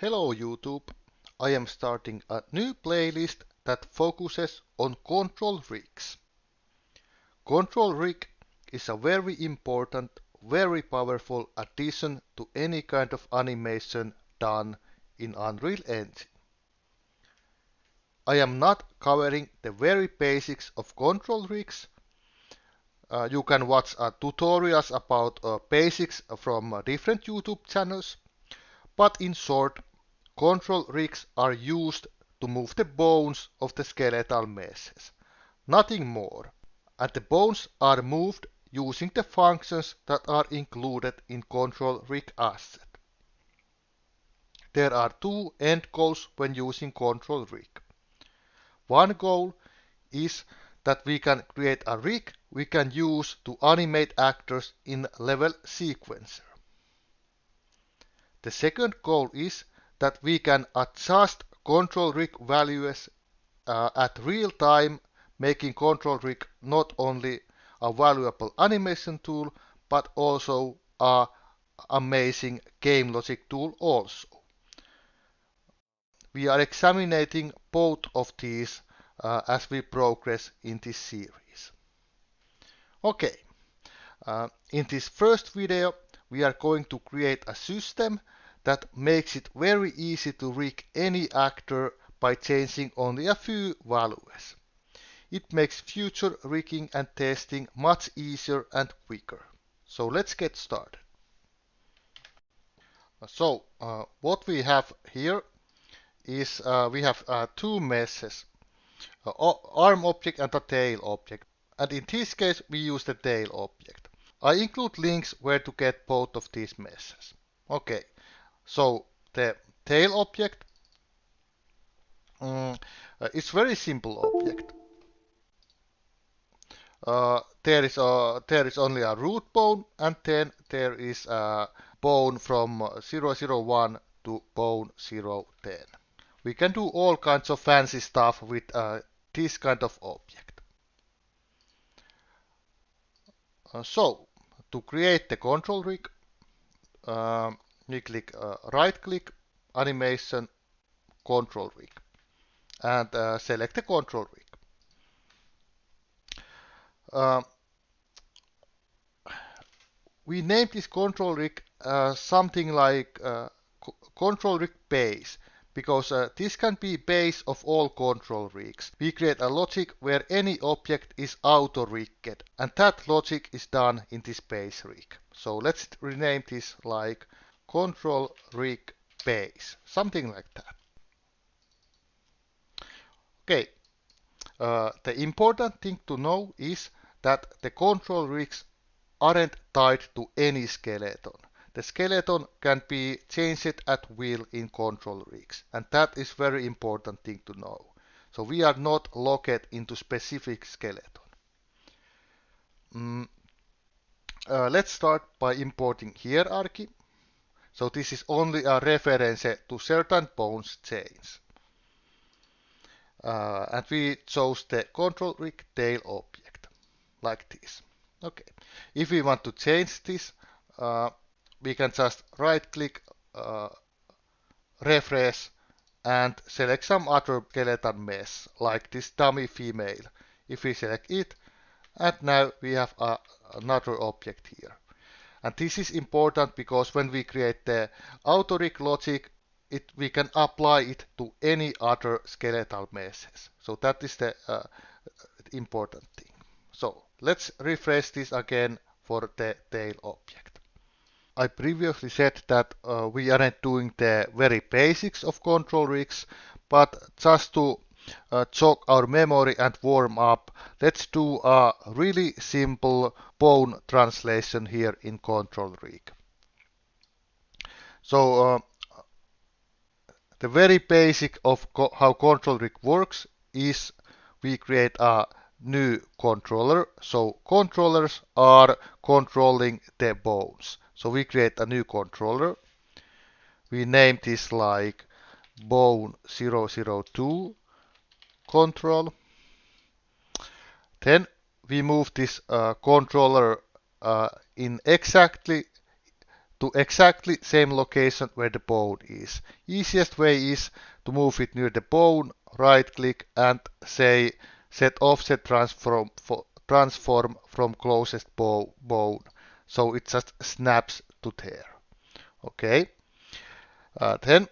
Hello YouTube, I am starting a new playlist that focuses on control rigs. Control rig is a very important, very powerful addition to any kind of animation done in Unreal Engine. I am not covering the very basics of control rigs. You can watch tutorials about basics from different YouTube channels, but in short, control rigs are used to move the bones of the skeletal meshes, nothing more, and the bones are moved using the functions that are included in control rig asset. There are two end goals when using control rig. One goal is that we can create a rig we can use to animate actors in level sequencer. The second goal is that we can adjust control rig values at real time, making control rig not only a valuable animation tool but also an amazing game logic tool also. We are examining both of these as we progress in this series. Okay, in this first video we are going to create a system that makes it very easy to rig any actor by changing only a few values. It makes future rigging and testing much easier and quicker. So let's get started. So what we have here is we have two meshes, arm object and a tail object. And in this case we use the tail object. I include links where to get both of these meshes. Okay, so the tail object is very simple object. There is only a root bone, and then there is a bone from 001 to bone 010. We can do all kinds of fancy stuff with this kind of object. So to create the control rig, we click right click animation control rig and select the control rig. We named this control rig something like control rig base because this can be base of all control rigs. We create a logic where any object is auto rigged, and that logic is done in this base rig. So let's rename this like control rig base, something like that. Okay, the important thing to know is that the control rigs aren't tied to any skeleton. The skeleton can be changed at will in control rigs, and that is very important thing to know. So we are not locked into specific skeleton. Let's start by importing hierarchy. So this is only a reference to certain bones chains. And we chose the control rig tail object, like this. Okay. If we want to change this, we can just right click, refresh, and select some other skeleton mesh, like this dummy female. If we select it, and now we have another object here. And this is important because when we create the auto rig logic, we can apply it to any other skeletal meshes. So that is the important thing. So let's refresh this again for the tail object. I previously said that we aren't doing the very basics of control rigs, but just to jog our memory and warm up, let's do a really simple bone translation here in control rig. So the very basic of how control rig works is we create a new controller. So controllers are controlling the bones. So we create a new controller. We name this like bone 002 control. Then we move this controller in exactly to exactly same location where the bone is. Easiest way is to move it near the bone, right click and say set offset transform from closest bone. So it just snaps to there. Okay. Then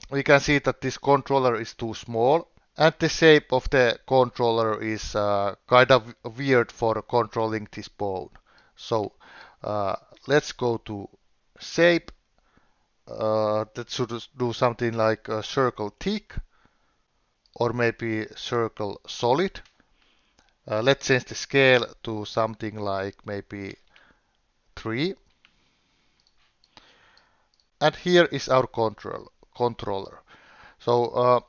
we can see that this controller is too small and the shape of the controller is kind of weird for controlling this bone. So let's go to shape. That should do something like a circle thick or maybe circle solid. Let's change the scale to something like maybe 3. And here is our controller. So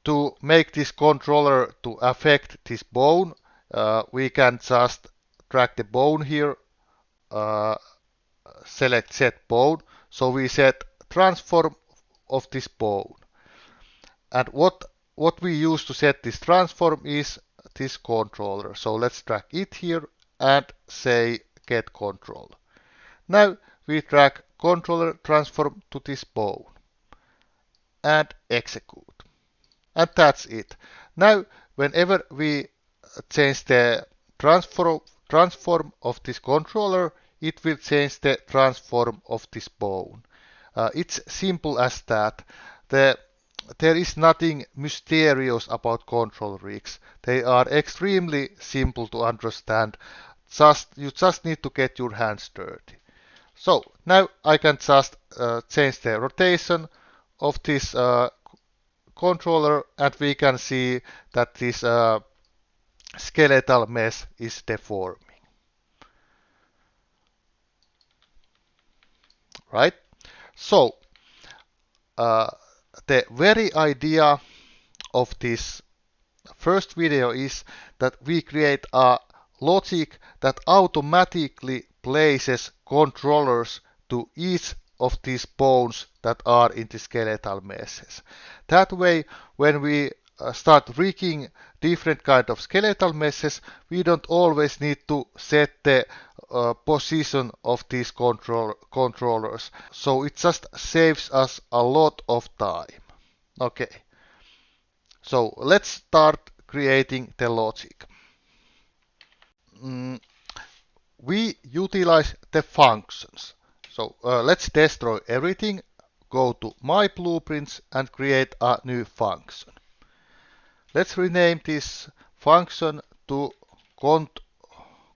to make this controller to affect this bone, we can just drag the bone here, select set bone. So we set transform of this bone. And what we use to set this transform is this controller. So let's drag it here and say get control. Now we drag controller transform to this bone and execute. And that's it. Now, whenever we change the transform of this controller, it will change the transform of this bone. It's simple as that. There is nothing mysterious about control rigs. They are extremely simple to understand. You just need to get your hands dirty. So now I can just change the rotation of this controller and we can see that this skeletal mesh is deforming. Right? So the very idea of this first video is that we create a logic that automatically places controllers to each of these bones that are in the skeletal meshes. That way, when we start rigging different kind of skeletal meshes, we don't always need to set the position of these controllers. So it just saves us a lot of time. Okay. So let's start creating the logic. We utilize the functions. So let's destroy everything, go to My Blueprints and create a new function. Let's rename this function to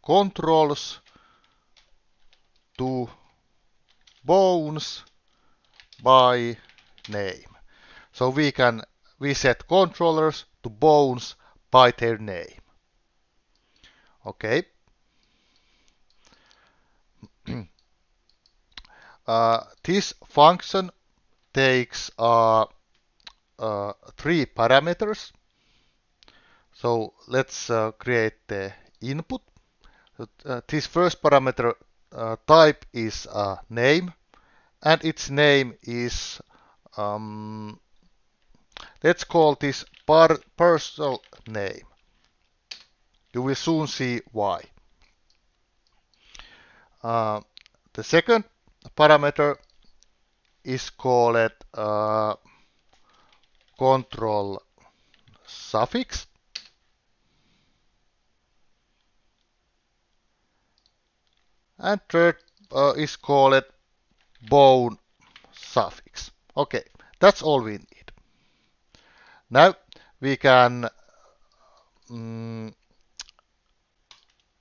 controls to bones by name. So we set controllers to bones by their name. Okay. This function takes 3 parameters. So let's create the input. This first parameter type is name, and its name is let's call this personal name. You will soon see why. The second parameter is called control suffix. And third is called bone suffix. Okay, that's all we need. Now we can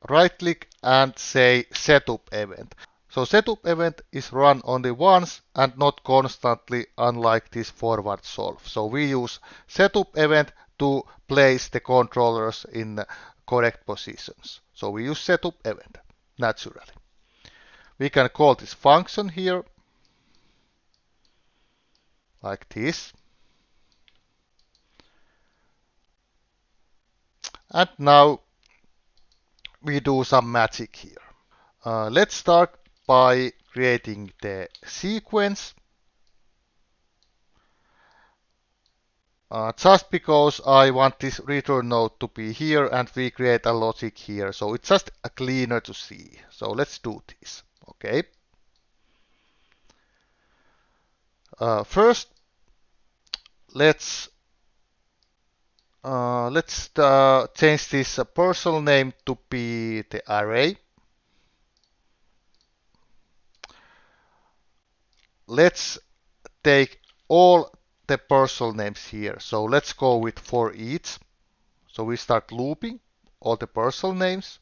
right click and say setup event. So setup event is run only once and not constantly, unlike this forward solve. So we use setup event to place the controllers in correct positions. So we use setup event naturally. We can call this function here like this. And now we do some magic here. Let's start by creating the sequence. Just because I want this return node to be here and we create a logic here. So it's just cleaner to see. So let's do this. Okay. First, let's change this person name to be the array. Let's take all the person names here. So let's go with for each. So we start looping all the person names.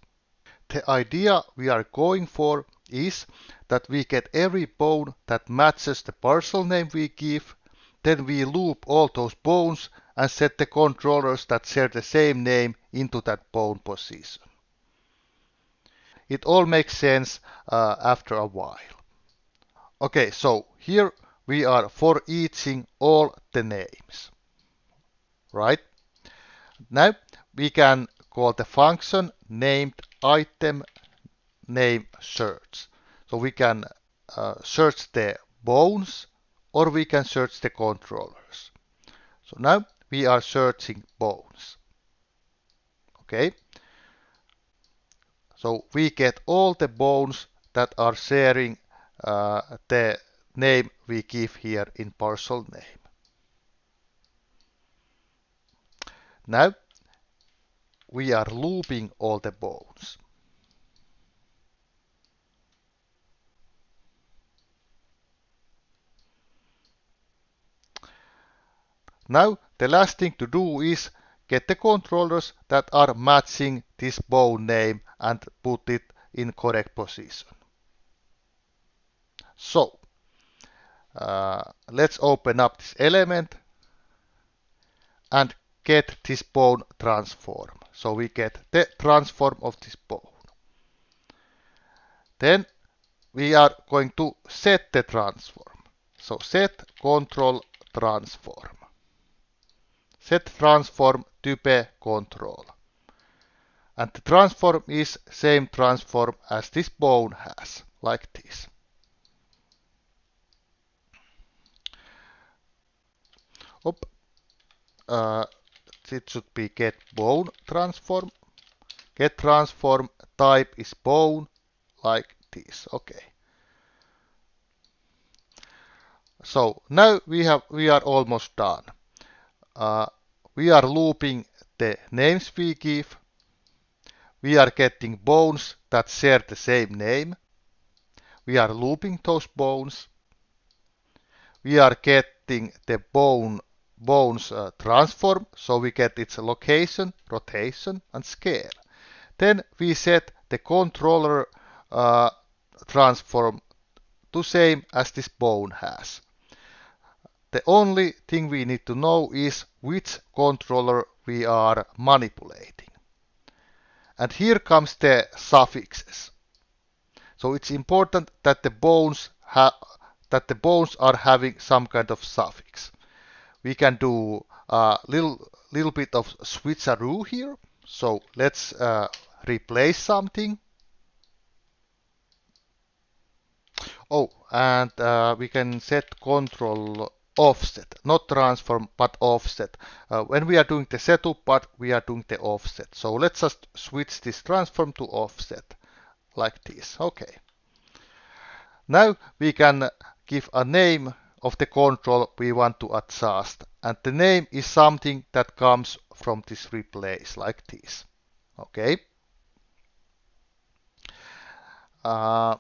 The idea we are going for is that we get every bone that matches the person name we give. Then we loop all those bones and set the controllers that share the same name into that bone position. It all makes sense after a while. Okay, so here we are for eaching all the names, right? Now we can call the function named item name search. So we can search the bones or we can search the controllers. So now we are searching bones. Okay. So we get all the bones that are sharing the name we give here in parcel name. Now we are looping all the bones. Now the last thing to do is get the controllers that are matching this bone name and put it in correct position. So let's open up this element and get this bone transform. So we get the transform of this bone. Then we are going to set the transform. So set control transform. Set transform type control. And the transform is same transform as this bone has, like this. Op. It should be get bone transform. Get transform type is bone, like this. Okay. So now we are almost done. We are looping the names we give. We are getting bones that share the same name. We are looping those bones. We are getting the bones transform, so we get its location, rotation, and scale. Then we set the controller transform to same as this bone has. The only thing we need to know is which controller we are manipulating. And here comes the suffixes. So it's important that the bones are having some kind of suffix. We can do a little bit of switcheroo here. So let's replace something. Oh, and we can set control offset, not transform, but offset. When we are doing the setup part, we are doing the offset. So let's just switch this transform to offset, like this. Okay. Now we can give a name of the control we want to adjust. And the name is something that comes from this replace, like this. Okay. Now,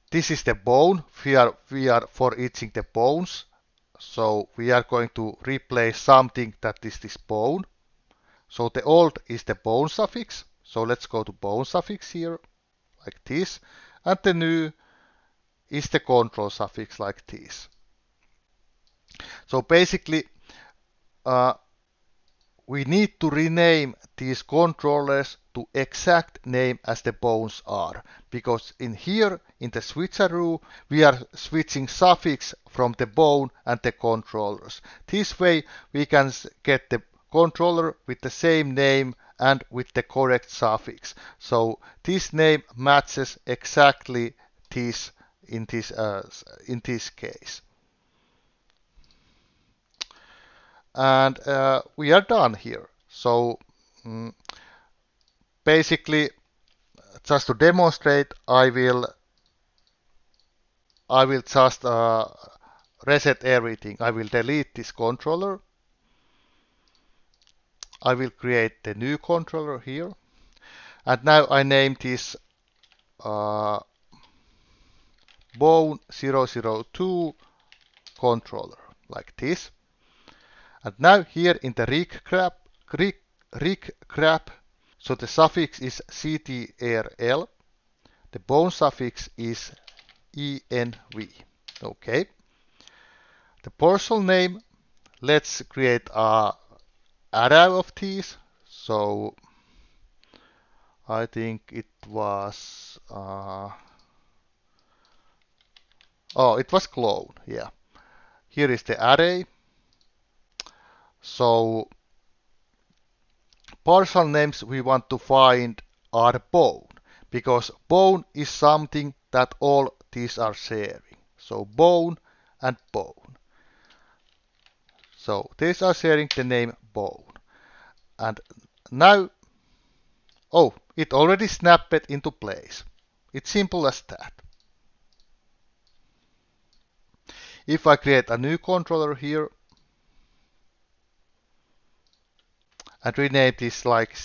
this is the bone. We are for eaching the bones. So we are going to replace something that is this bone. So the old is the bone suffix. So let's go to bone suffix here, like this. And the new is the control suffix, like this. So basically, we need to rename these controllers to exact name as the bones are, because in here in the switcheroo we are switching suffix from the bone and the controllers. This way we can get the controller with the same name and with the correct suffix. So this name matches exactly this in this case. And we are done here. So basically, just to demonstrate, I will I will just reset everything. I will delete this controller. I will create the new controller here. And now I name this Bone002 controller, like this. And now here in the rig grab, so the suffix is ctrl, the bone suffix is env. Okay. The parcel name, let's create a array of these. So I think it was it was clone. Yeah. Here is the array. So parcel names we want to find are bone, because bone is something that all these are sharing. So bone and bone. So these are sharing the name bone. And now, oh, it already snapped into place. It's simple as that. If I create a new controller here and rename this like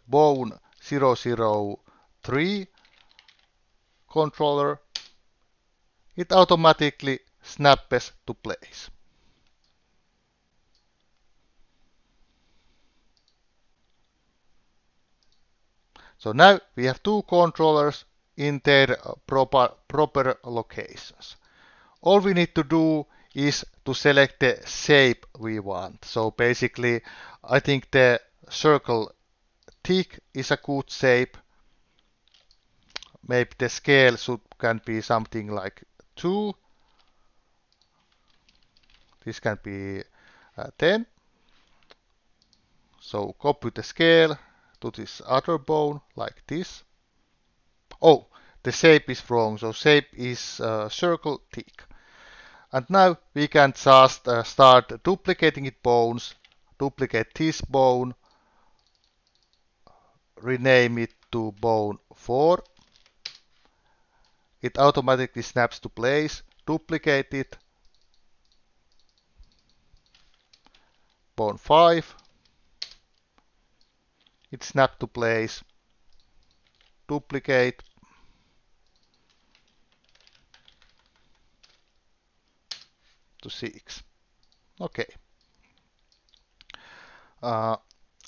bone 003 controller, it automatically snaps to place. So now we have two controllers in their proper locations. All we need to do is to select the shape we want. So basically, I think the circle thick is a good shape. Maybe the scale can be something like 2. This can be 10. So copy the scale to this other bone like this. Oh, the shape is wrong. So shape is circle thick. And now we can just start duplicating it bones. Duplicate this bone. Rename it to bone 4. It automatically snaps to place. Duplicate it. Bone 5. It snapped to place. Duplicate. To 6. Okay.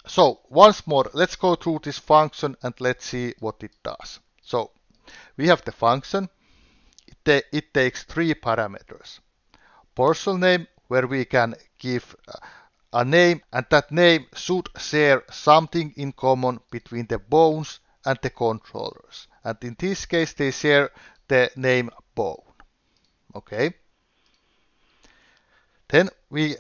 So once more, let's go through this function and let's see what it does. So we have the function. It takes 3 parameters. Parcel name, where we can give a name, and that name should share something in common between the bones and the controllers. And in this case, they share the name bone. Okay. Then we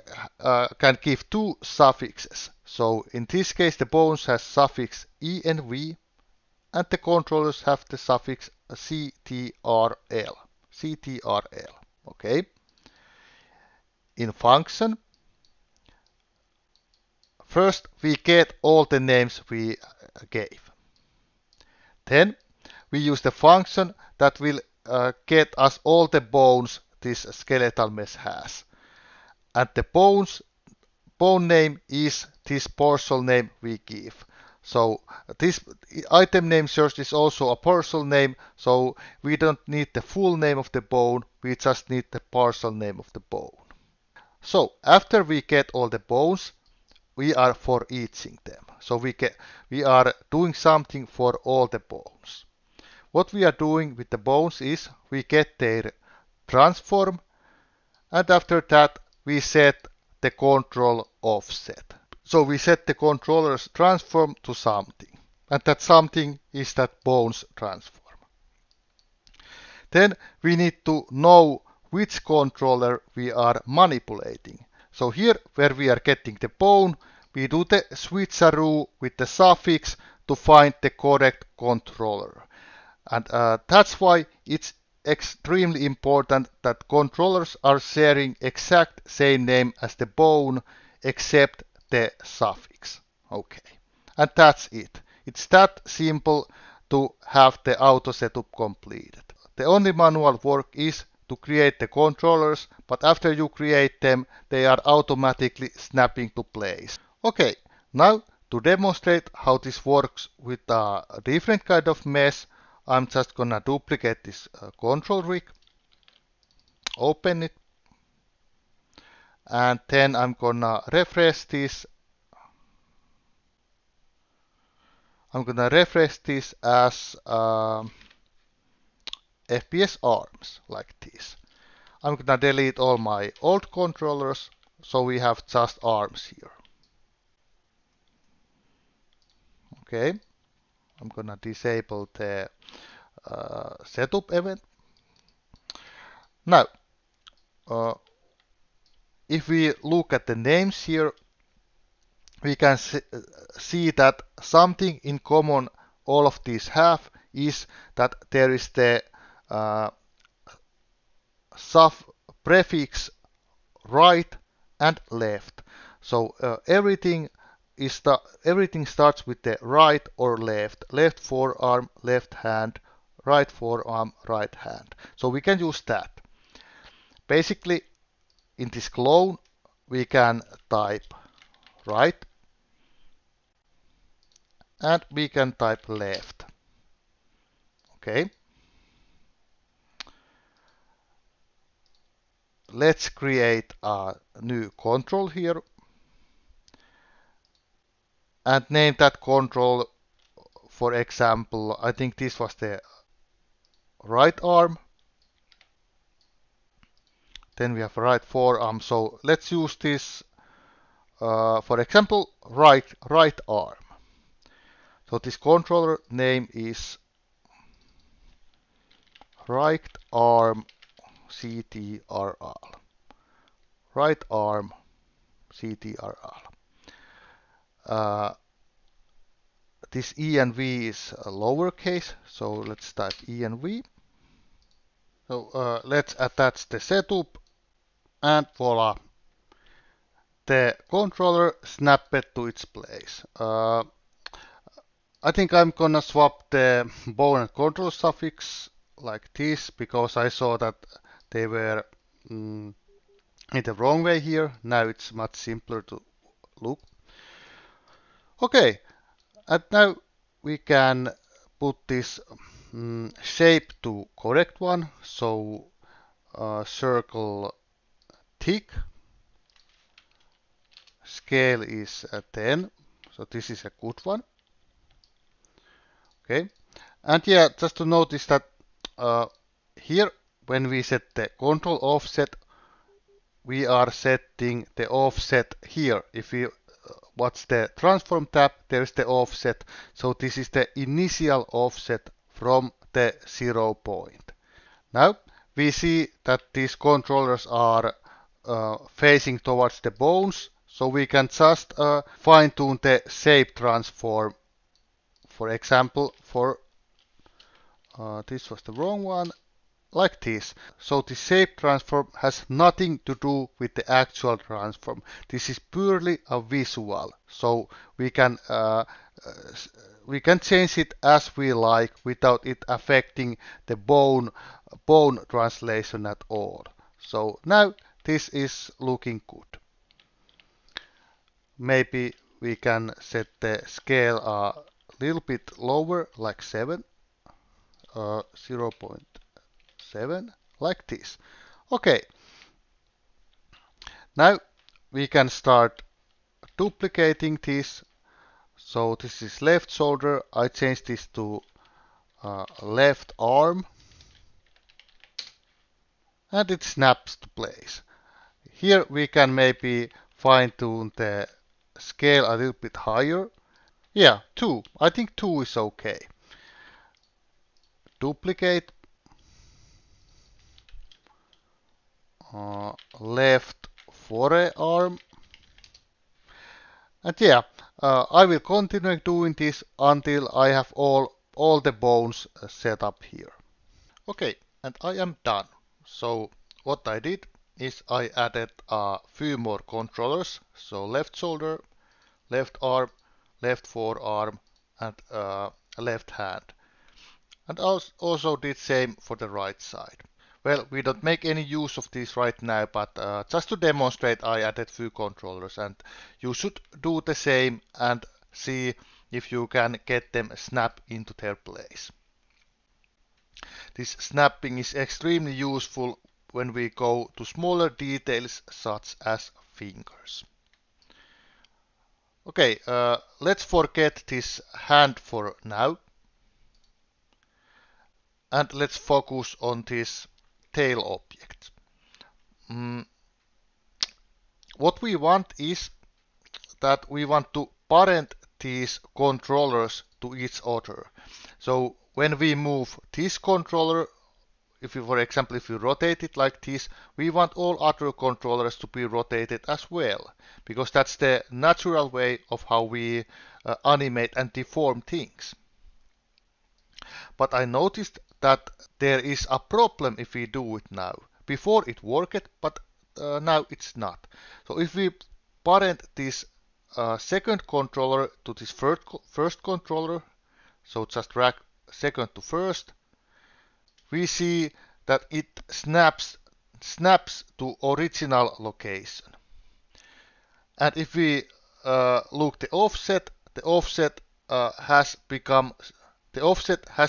can give 2 suffixes. So in this case, the bones has suffix env, and the controllers have the suffix ctrl. ctrl. Okay. In function, first we get all the names we gave. Then we use the function that will get us all the bones this skeletal mesh has. And the bone name is this parcel name we give. So this item name search is also a parcel name, so we don't need the full name of the bone, we just need the parcel name of the bone. So after we get all the bones, we are for eaching them. So we are doing something for all the bones. What we are doing with the bones is we get their transform, and after that we set the control offset. So we set the controller's transform to something, and that something is that bones transform. Then we need to know which controller we are manipulating. So here where we are getting the bone, we do the switcheroo with the suffix to find the correct controller. And that's why it's extremely important that controllers are sharing exact same name as the bone except the suffix. Okay. And that's it. It's that simple to have the auto setup completed. The only manual work is to create the controllers, but after you create them, they are automatically snapping to place. Okay, now to demonstrate how this works with a different kind of mesh, I'm just gonna duplicate this control rig, open it, and then I'm gonna refresh this. I'm gonna refresh this as FPS arms like this. I'm gonna delete all my old controllers, so we have just arms here. Okay, I'm gonna disable the setup event. Now, uh, if we look at the names here, we can see that something in common all of these have is that there is the sub prefix right and left. So everything starts with the right or left. Left forearm, left hand, right forearm, right hand. So we can use that. Basically, in this clone, we can type right and we can type left. Okay. Let's create a new control here and name that control, for example, I think this was the right arm. Then we have right forearm. So let's use this, for example, right arm. So this controller name is right arm CTRL. Right arm CTRL. This E and V is lowercase, so let's type E and V. So let's attach the setup, and voila, the controller snapped to its place. I think I'm gonna swap the bone and control suffix like this because I saw that they were in the wrong way here. Now it's much simpler to look. Okay, and now we can put this shape to correct one. So circle thick, scale is 10, so this is a good one. Okay, and yeah, just to notice that here when we set the control offset, we are setting the offset here. If we watch the transform tab, there is the offset. So this is the initial offset from the 0 point. Now we see that these controllers are facing towards the bones, so we can just fine tune the shape transform. For example, for this was the wrong one, like this. So the shape transform has nothing to do with the actual transform. This is purely a visual. So we can change it as we like without it affecting the bone translation at all. So now this is looking good. Maybe we can set the scale a little bit lower, like 7, 0.7, like this. Okay, now we can start duplicating this. So this is left shoulder. I change this to left arm, and it snaps to place. Here we can maybe fine tune the scale a little bit higher. Yeah, 2. I think 2 is okay. Duplicate. Left forearm. And yeah, I will continue doing this until I have all the bones set up here. Okay, and I am done. So what I did is I added a few more controllers. So left shoulder, left arm, left forearm, and left hand. And also did same for the right side. Well, we don't make any use of these right now, but just to demonstrate, I added few controllers, and you should do the same and see if you can get them snap into their place. This snapping is extremely useful when we go to smaller details such as fingers. Okay, let's forget this hand for now, and let's focus on this tail object. What we want is that we want to parent these controllers to each other. So when we move this controller, if you, for example, if you rotate it like this, we want all other controllers to be rotated as well, because that's the natural way of how we animate and deform things. But I noticed that there is a problem if we do it now. Before it worked, but now it's not. So if we parent this second controller to this first controller, so just drag second to first, we see that it snaps to original location. And if we look the offset has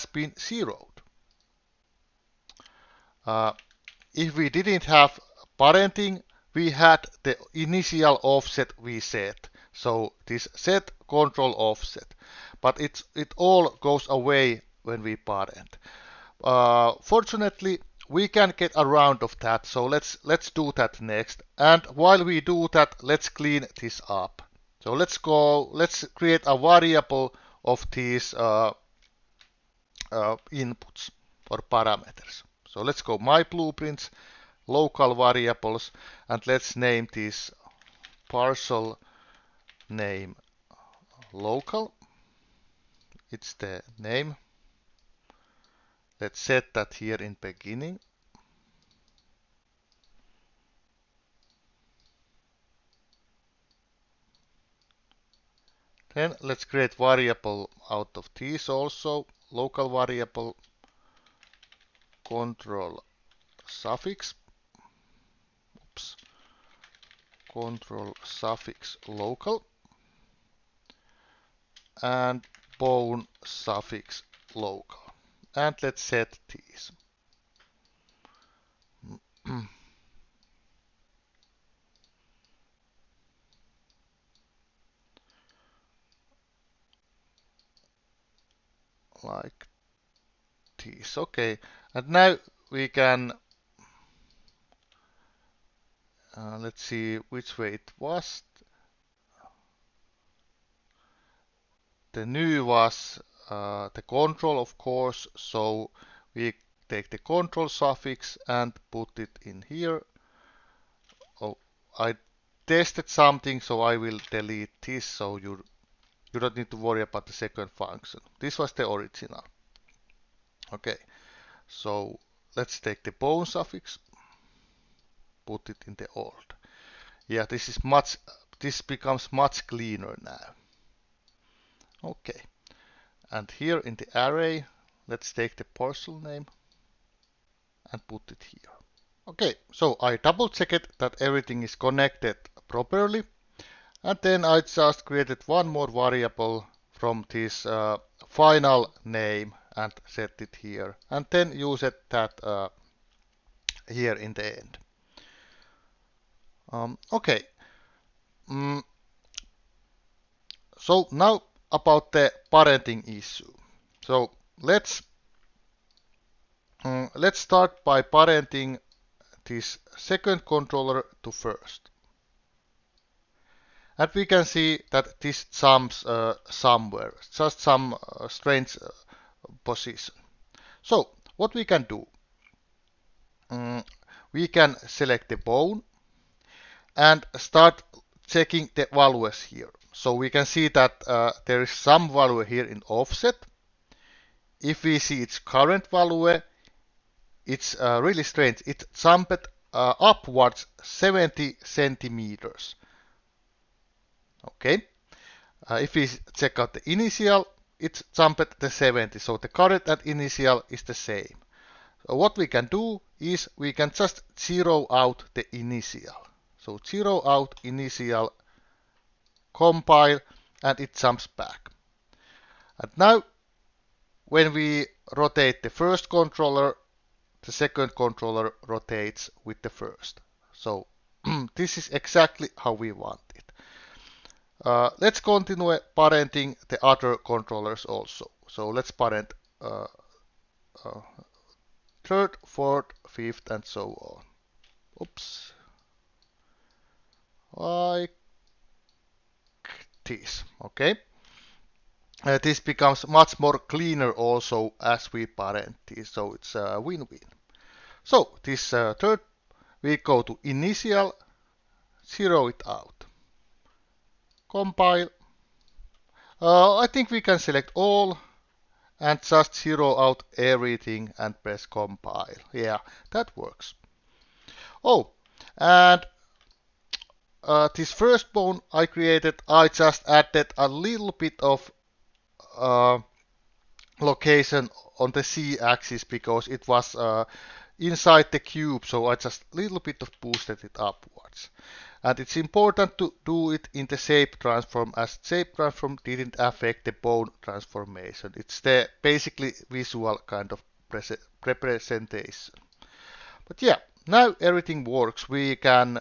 been zeroed. If we didn't have parenting, we had the initial offset we set. So this set control offset, but it all goes away when we parent. Fortunately, we can get around of that, so let's do that next. And while we do that, let's clean this up. So let's create a variable of these inputs or parameters. So let's go my blueprints, local variables, and let's name this parcel name local. It's the name. Let's set that here in beginning. Then let's create variable out of these also. Local variable control suffix. Oops. Control suffix local. And bone suffix local. And let's set these. Like this. Okay, and now we can let's see which way it was. The new was the control, of course, so we take the control suffix and put it in here. Oh, I tested something, so I will delete this, so you don't need to worry about the second function. This was the original. Okay, so let's take the bone suffix, put it in the old. Yeah, this becomes much cleaner now. Okay, and here in the array, let's take the parcel name and put it here. Okay, so I double checked that everything is connected properly, and then I just created one more variable from this final name and set it here, and then use that here in the end. Okay. So now about the parenting issue. So let's start by parenting this second controller to first. And we can see that this jumps somewhere, just some strange position. So what we can do, we can select the bone and start checking the values here. So we can see that there is some value here in offset. If we see its current value, it's really strange. It jumped upwards 70 centimeters. Okay. If we check out the initial, it jumped the 70. So the current and initial is the same. So what we can do is we can just zero out the initial. So zero out initial, compile, and it jumps back. And now when we rotate the first controller, the second controller rotates with the first. So this is exactly how we want it. Let's continue parenting the other controllers also. So let's parent uh, third, fourth, fifth, and so on. Oops. Like this. Okay. This becomes much more cleaner also as we parent this. So it's a win-win. So this third, we go to initial, zero it out. Compile. I think we can select all and just zero out everything and press compile. Yeah, that works. Oh, and this first bone I created, I just added a little bit of location on the Z-axis because it was inside the cube, so I just a little bit of boosted it upwards. And it's important to do it in the shape transform, as shape transform didn't affect the bone transformation. It's the basically visual kind of representation. But yeah, now everything works. We can,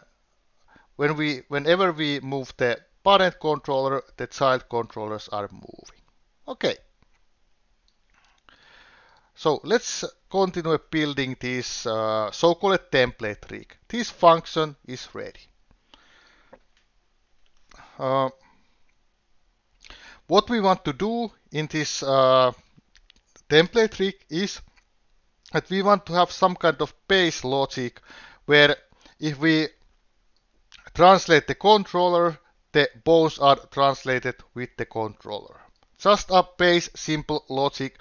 whenever we move the parent controller, the child controllers are moving. Okay. So let's continue building this so-called template rig. This function is ready. What we want to do in this template rig is that we want to have some kind of base logic where if we translate the controller, the bones are translated with the controller. Just a base simple logic,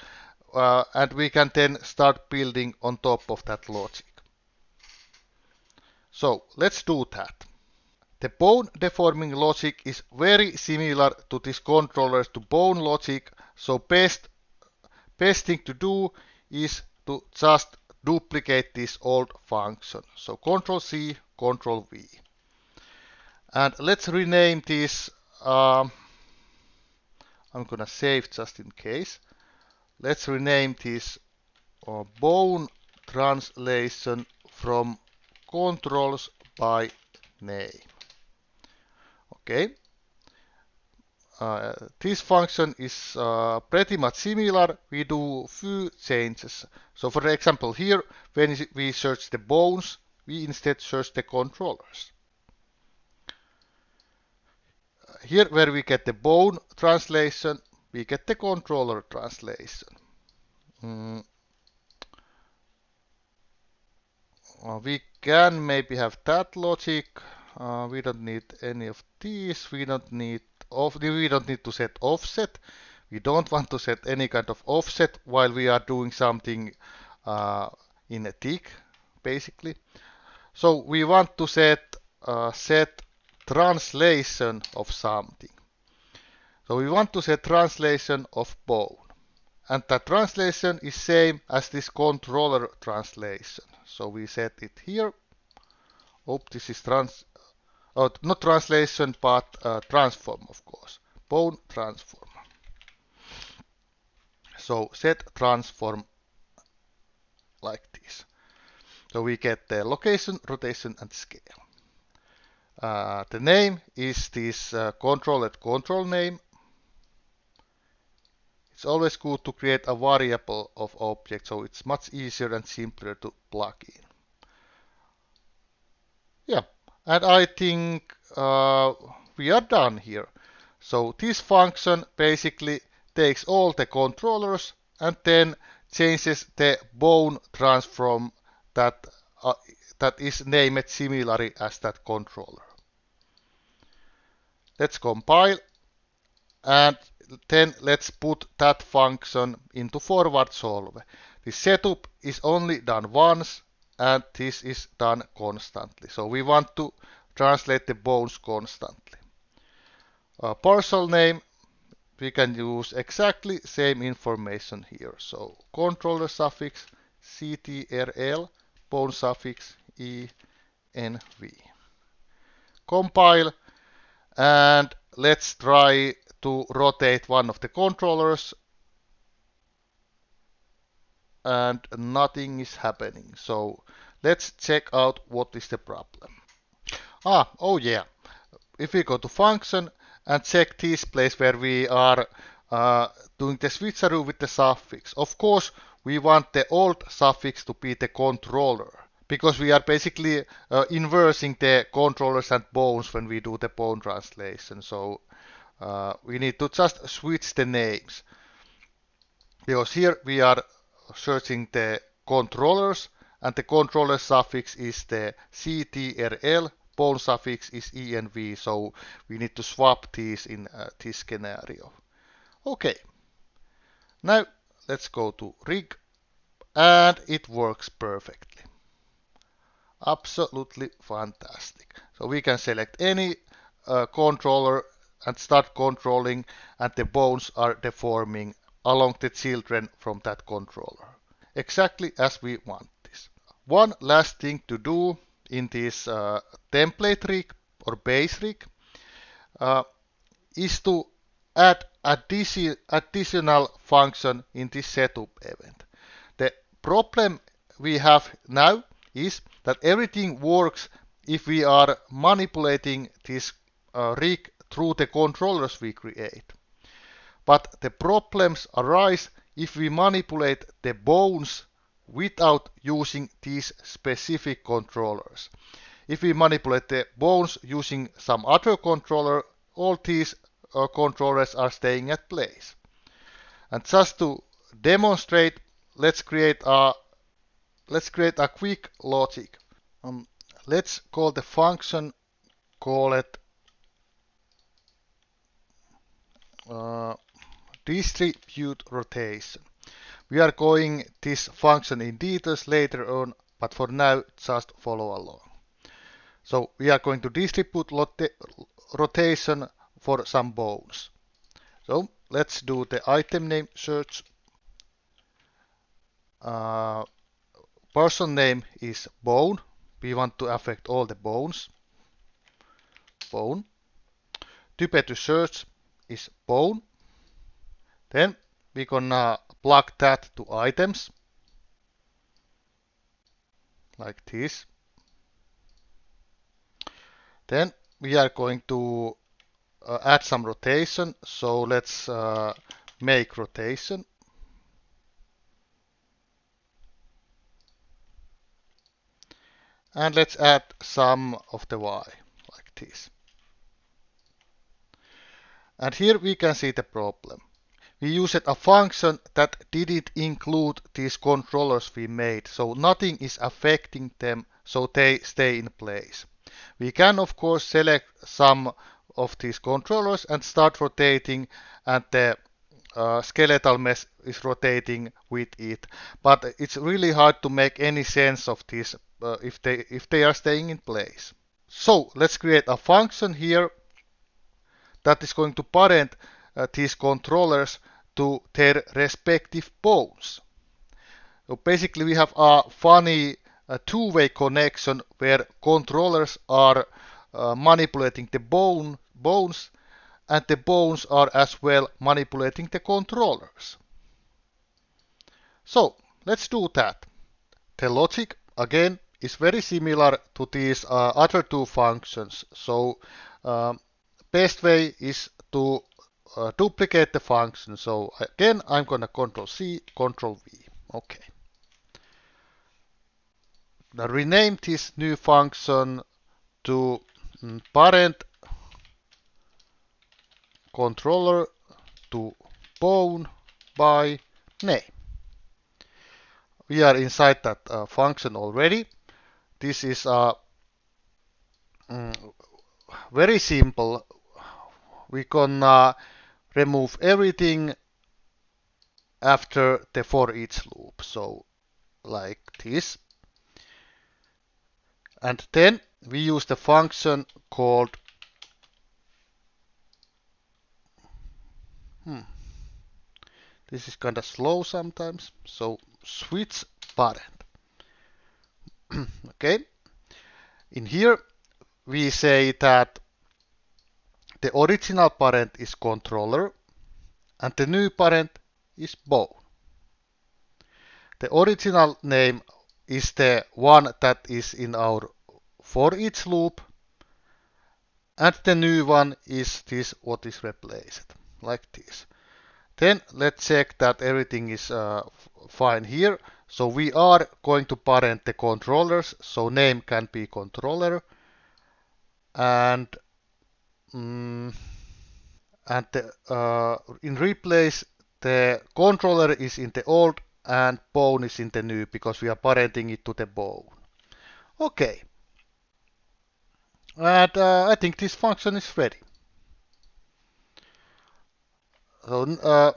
and we can then start building on top of that logic. So let's do that. The bone deforming logic is very similar to this controllers to bone logic, so best thing to do is to just duplicate this old function. So Control C, Control V. And let's rename this, I'm gonna save just in case. Let's rename this bone translation from controls by name. Okay. This function is pretty much similar. We do few changes. So for example here, when we search the bones, we instead search the controllers. Here where we get the bone translation, we get the controller translation. We can maybe have that logic. We don't need any of these. We don't need to set offset. We don't want to set any kind of offset while we are doing something in a tick, basically. So we want to set translation of something. So we want to set translation of bone. And that translation is same as this controller translation. So we set it here. Oh, this is not translation, but transform, of course. Bone transform. So set transform like this. So we get the location, rotation, and scale. The name is this controlled control name. It's always good to create a variable of object, so it's much easier and simpler to plug in. Yeah, and I think we are done here. So this function basically takes all the controllers and then changes the bone transform that is named similarly as that controller. Let's compile and then let's put that function into forward solve. The setup is only done once and this is done constantly. So we want to translate the bones constantly. Parcel name, we can use exactly same information here. So controller suffix ctrl bone suffix env. Compile, and let's try to rotate one of the controllers, and nothing is happening. So let's check out what is the problem. Oh yeah. If we go to function and check this place where we are doing the switcheroo with the suffix, of course we want the old suffix to be the controller, because we are basically inversing the controllers and bones when we do the bone translation. So we need to just switch the names, because here we are searching the controllers, and the controller suffix is the CTRL, bone suffix is ENV, so we need to swap these in this scenario. Okay, now let's go to rig, and it works perfectly. Absolutely fantastic. So we can select any controller and start controlling, and the bones are deforming along the children from that controller, exactly as we want this. One last thing to do in this template rig or base rig is to add additional function in this setup event. The problem we have now is that everything works if we are manipulating this rig through the controllers we create. But the problems arise if we manipulate the bones without using these specific controllers. If we manipulate the bones using some other controller, all these controllers are staying at place. And just to demonstrate, let's create a quick logic. Let's call the function, call it distribute rotation. We are going this function in details later on, but for now just follow along. So we are going to distribute rotation for some bones. So let's do the item name search. Person name is bone. We want to affect all the bones. Bone. Type to search is bone. Then we're gonna plug that to items, like this. Then we are going to add some rotation. So let's make rotation. And let's add some of the Y, like this. And here we can see the problem. We used a function that didn't include these controllers we made, so nothing is affecting them, so they stay in place. We can of course select some of these controllers and start rotating, and the skeletal mesh is rotating with it, but it's really hard to make any sense of this if they are staying in place. So let's create a function here that is going to parent these controllers to their respective bones. So basically we have a funny two-way connection where controllers are manipulating the bones, and the bones are as well manipulating the controllers. So let's do that. The logic again is very similar to these other two functions. So best way is to duplicate the function. So again, I'm gonna Control C, Control V. Okay. Now rename this new function to parent controller to bone by name. We are inside that function already. This is very simple. We can remove everything after the for each loop. So like this. And then we use the function called this is kind of slow sometimes. So switch parent. Okay, in here we say that the original parent is controller and the new parent is bone. The original name is the one that is in our for each loop, and the new one is this what is replaced, like this. Then let's check that everything is fine here. So we are going to parent the controllers, so name can be controller, and in replace the controller is in the old and bone is in the new because we are parenting it to the bone. Okay, and I think this function is ready. So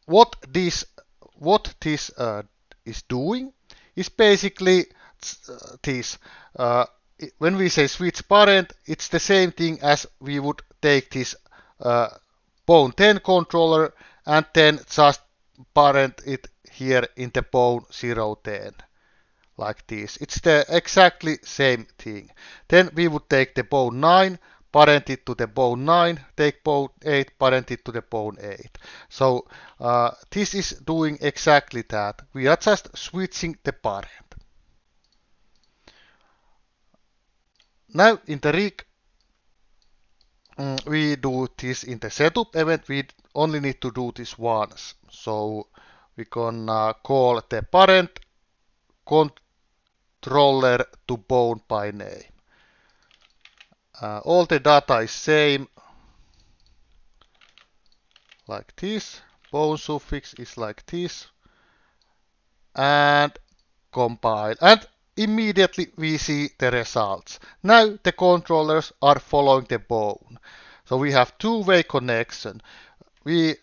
what this is doing is basically this. When we say switch parent, it's the same thing as we would take this uh, bone 10 controller and then just parent it here in the bone 010 like this. It's the exactly same thing. Then we would take the bone 9, parent it to the bone 9, take bone 8, parent it to the bone 8. So this is doing exactly that. We are just switching the parent. Now in the rig, we do this in the setup event. We only need to do this once. So we gonna call the parent controller to bone by name. All the data is same, like this. Bone suffix is like this, and compile. And immediately we see the results. Now the controllers are following the bone. So we have two-way connection. We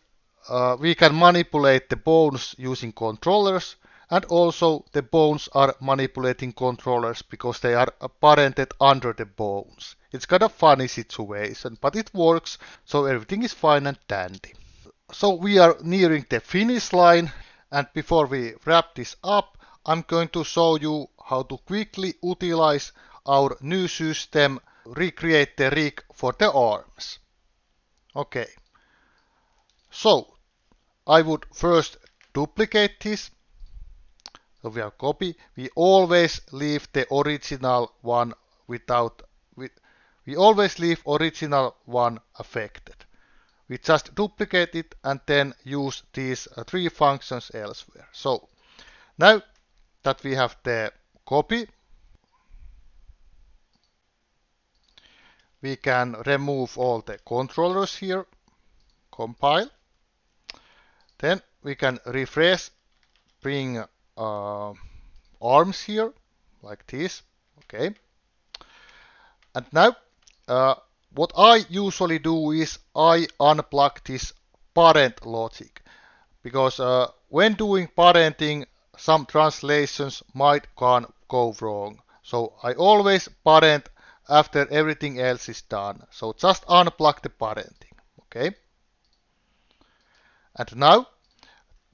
can manipulate the bones using controllers, and also the bones are manipulating controllers because they are parented under the bones. It's kind of funny situation, but it works, so everything is fine and dandy. So we are nearing the finish line, and before we wrap this up, I'm going to show you how to quickly utilize our new system, recreate the rig for the arms. Okay, so I would first duplicate this. So we have copy. We always leave the original one we always leave original one affected. We just duplicate it and then use these three functions elsewhere. So now that we have the copy, we can remove all the controllers here, compile. Then we can refresh, bring arms here, like this. Okay. And now, what I usually do is I unplug this parent logic. Because when doing parenting, some translations might go wrong. So I always parent after everything else is done. So just unplug the parenting. Okay. And now,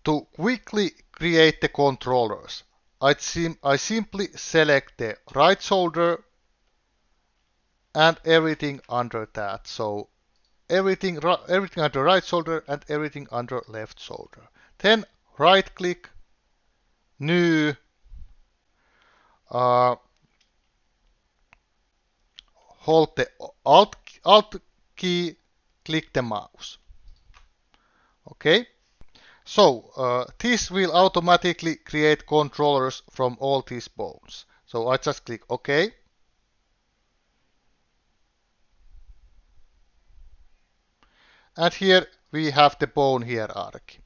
to quickly create the controllers, I simply select the right shoulder and everything under that. So everything under right shoulder and everything under left shoulder. Then right click, new, hold the alt key, click the mouse. Okay. So this will automatically create controllers from all these bones. So I just click OK. And here we have the bone hierarchy.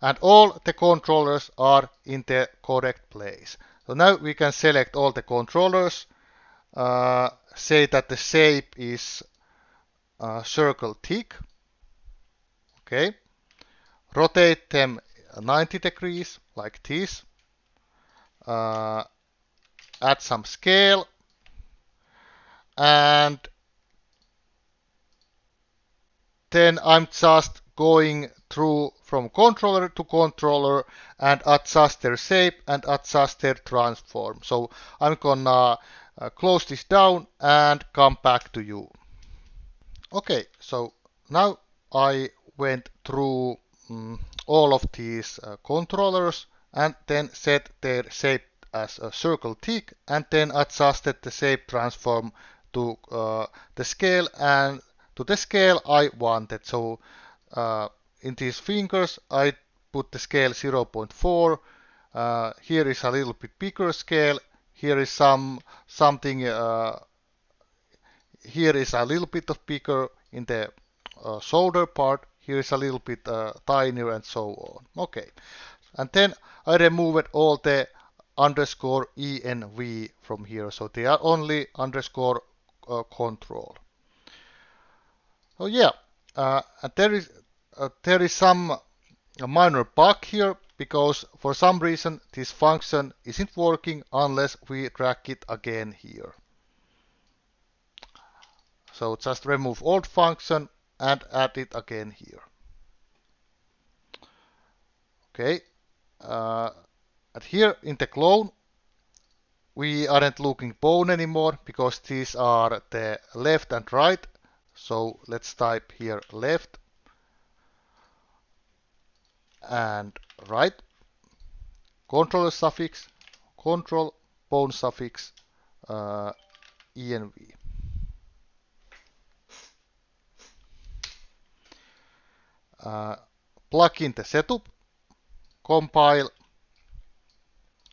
And all the controllers are in the correct place. So now we can select all the controllers, say that the shape is circle thick. Okay. Rotate them 90 degrees like this. Add some scale, and then I'm just going through from controller to controller and adjust their shape and adjust their transform. So I'm gonna close this down and come back to you. Okay, so now I went through all of these controllers and then set their shape as a circle tick and then adjusted the shape transform to the scale and to the scale I wanted. So in these fingers I put the scale 0.4. Here is a little bit bigger scale. Here is something. Here is a little bit of bigger in the shoulder part. Here is a little bit tinier and so on. Okay, and then I removed all the underscore env from here, so they are only underscore control. Oh yeah, and there is some minor bug here because for some reason this function isn't working unless we drag it again here. So just remove old function and add it again here. Okay, and here in the clone we aren't looking bone anymore because these are the left and right. So let's type here left and right, controller suffix, control, bone suffix, env. Plug in the setup, compile,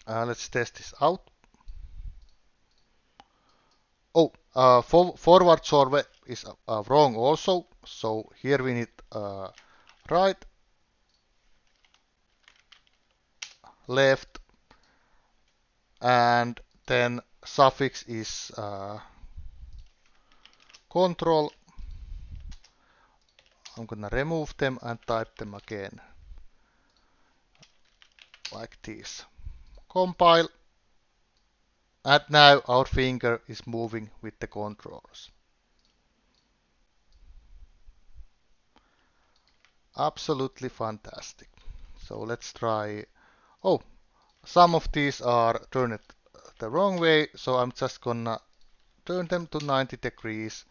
let's test this out. Oh, forward solve is wrong also, so here we need right, left, and then suffix is control. I'm gonna remove them and type them again like this. Compile, and now our finger is moving with the controls. Absolutely fantastic. So let's try. Oh, some of these are turned the wrong way, so I'm just gonna turn them to 90 degrees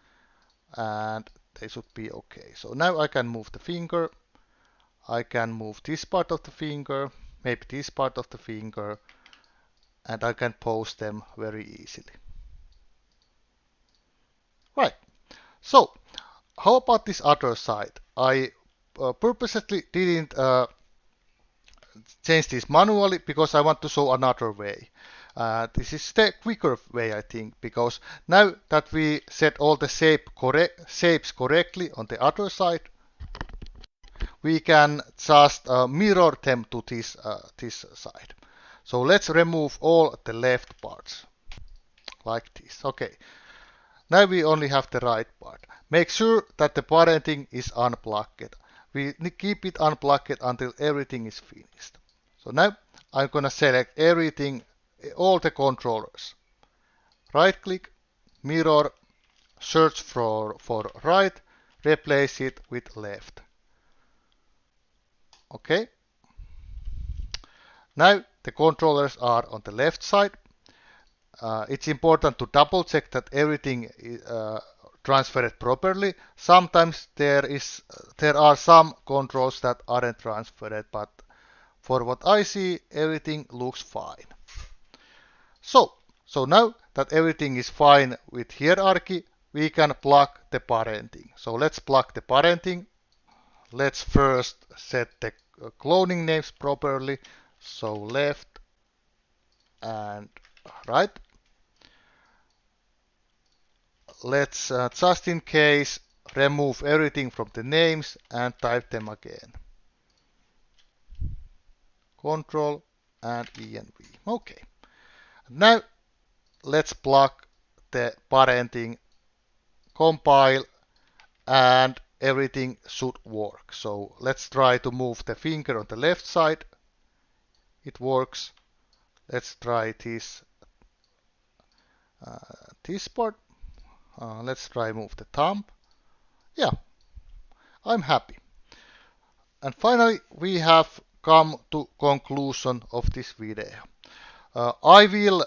and they should be okay. So now I can move the finger, I can move this part of the finger, maybe this part of the finger, and I can pose them very easily. Right, so how about this other side? I purposely didn't change this manually because I want to show another way. This is the quicker way, I think, because now that we set all the shapes correctly on the other side, we can just mirror them to this side. So let's remove all the left parts, like this. Okay, now we only have the right part. Make sure that the parenting is unplugged. We keep it unplugged until everything is finished. So now I'm gonna select everything, all the controllers. Right click, mirror, search for right, replace it with left. Okay. Now the controllers are on the left side. It's important to double check that everything is transferred properly. Sometimes there are some controls that aren't transferred, but for what I see, everything looks fine. So now that everything is fine with hierarchy, we can plug the parenting. So let's plug the parenting. Let's first set the cloning names properly. So left and right. Let's just in case remove everything from the names and type them again. Control and env. Okay. Now let's plug the parenting, compile, and everything should work. So let's try to move the finger on the left side. It works. Let's try this part. Let's try move the thumb. Yeah, I'm happy. And finally, we have come to conclusion of this video. I will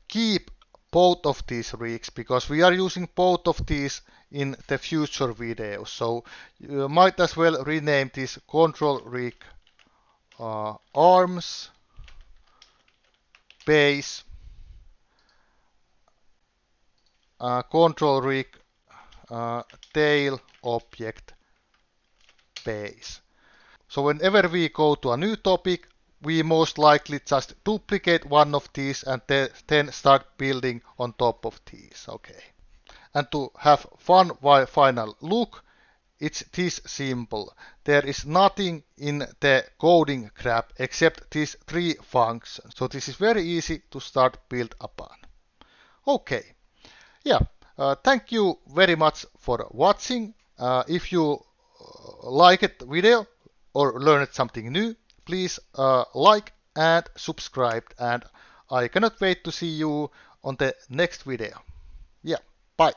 keep both of these rigs because we are using both of these in the future videos. So you might as well rename this control rig arms, base, control rig tail object base. So whenever we go to a new topic, we most likely just duplicate one of these and then start building on top of these. Okay. And to have fun while final look, it's this simple. There is nothing in the coding crap except these three functions. So this is very easy to start build upon. Okay. Yeah. Thank you very much for watching. If you liked the video or learned something new, please like and subscribe. And I cannot wait to see you on the next video. Yeah, bye.